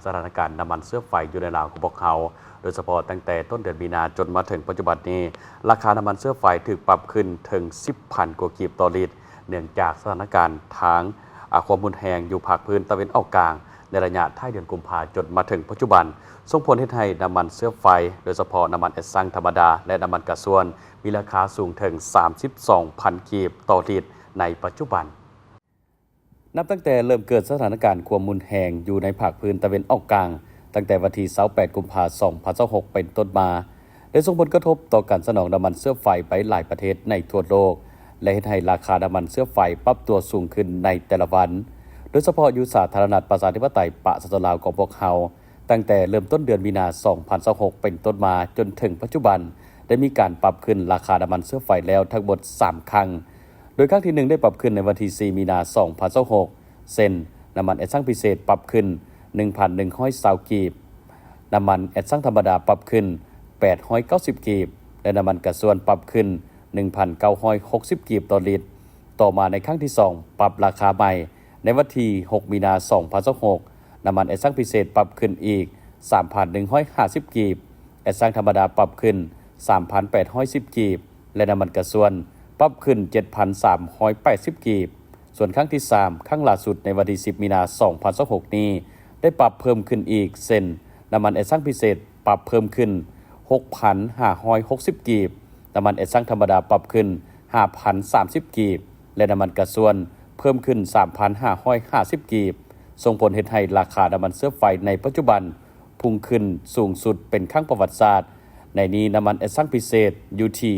สถานการณ์น้ำมันเสื้อไฟอยู่ในลาวของพวกเขาโดยเฉพาะตั้งแต่ต้นเดือนมีนาจนมาถึงปัจจุบันนี้ราคาน้ำมันเสื้อไฟถูกปรับขึ้นถึง 10,000 กว่ากีบต่อลิตรเนื่องจากสถานการณ์ทางความรุนแรงอยู่ภาคพื้นตะวันออกกลางในระยะท้ายเดือนกุมภาพันธ์จนมาถึงปัจจุบันส่งผลให้น้ำมันเสื้อไฟโดยเฉพาะน้ำมันเอสซังธรรมดาและน้ำมันกระส่วนมีราคาสูงถึง 32,000 กีบต่อลิตรในปัจจุบันนับตั้งแต่เริ่มเกิดสถานการณ์ความรุนแรงอยู่ในภาคพื้นตะวันออกกลางตั้งแต่วันที่28กุมภาพันธ์2026เป็นต้นมาได้ส่งผลกระทบต่อการสนองน้ำมันเสื้อไฟไปหลายประเทศในทั่วโลกและเฮ็ดให้ราคาน้ำมันเสื้อไฟปรับตัวสูงขึ้นในแต่ละวันโดยเฉพาะอยู่สาธารณรัฐประชาธิปไตยประชาชนลาวของพวกเขาตั้งแต่เริ่มต้นเดือนมีนาคม2026เป็นต้นมาจนถึงปัจจุบันได้มีการปรับขึ้นราคาน้ำมันเสื้อไฟแล้วทั้งหมด3ครั้งโดยครั้งที่1ได้ปรับขึ้นในวันที่4มีนาคม2026เซนน้ำมันแอดซังพิเศษปรับขึ้น 1,120 กีบน้ำมันแอดซังธรรมดาปรับขึ้น890 กีบและน้ำมันกระส่วนปรับขึ้น 1,960 กีบต่อลิตรต่อมาในครั้งที่2ปรับราคาใหม่ในวันที่6มีนาคม2026น้ำมันแอดซังพิเศษปรับขึ้นอีก 3,150 กีบแอดซังธรรมดาปรับขึ้น 3,810 กีบและน้ำมันกระส่วนปรับขึ้น 7,380 กีบส่วนครั้งที่3ครั้งล่าสุดในวันที่10มีนาคม2026นี้ได้ปรับเพิ่มขึ้นอีกเซนน้ำมันแอดซังพิเศษปรับเพิ่มขึ้น 6,560 กีบน้ำมันแอดซังธรรมดาปรับขึ้น 5,030 กีบและน้ำมันกระส่วนเพิ่มขึ้น 3,550 กีบส่งผลให้ราคาน้ำมันเสื้อไฟในปัจจุบันพุ่งขึ้นสูงสุดเป็นครั้งประวัติศาสตร์ในนี้น้ำมันแอดซังพิเศษอยู่ที่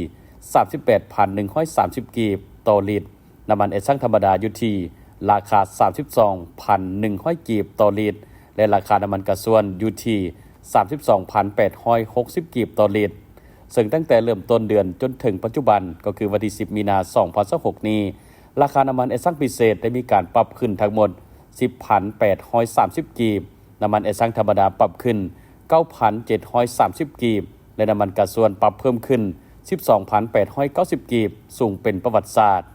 38,130 กีบต่อลิตรน้ำมันแอดซังธรรมดาอยู่ที่ราคา 32,100 กีบต่อลิตรและราคาน้ำมันกระส่วนอยู่ที่ 32,860 กีบต่อลิตรซึ่งตั้งแต่เริ่มต้นเดือนจนถึงปัจจุบันก็คือวันที่10มีนาคม2026นี้ราคาน้ำมันแอดซังพิเศษได้มีการปรับขึ้นทั้งหมด 10,830 กีบน้ำมันแอดซังธรรมดาปรับขึ้น 9,730 กีบและน้ำมันกระส่วนปรับเพิ่มขึ้น 12,890 กีบสูงเป็นประวัติศาสตร์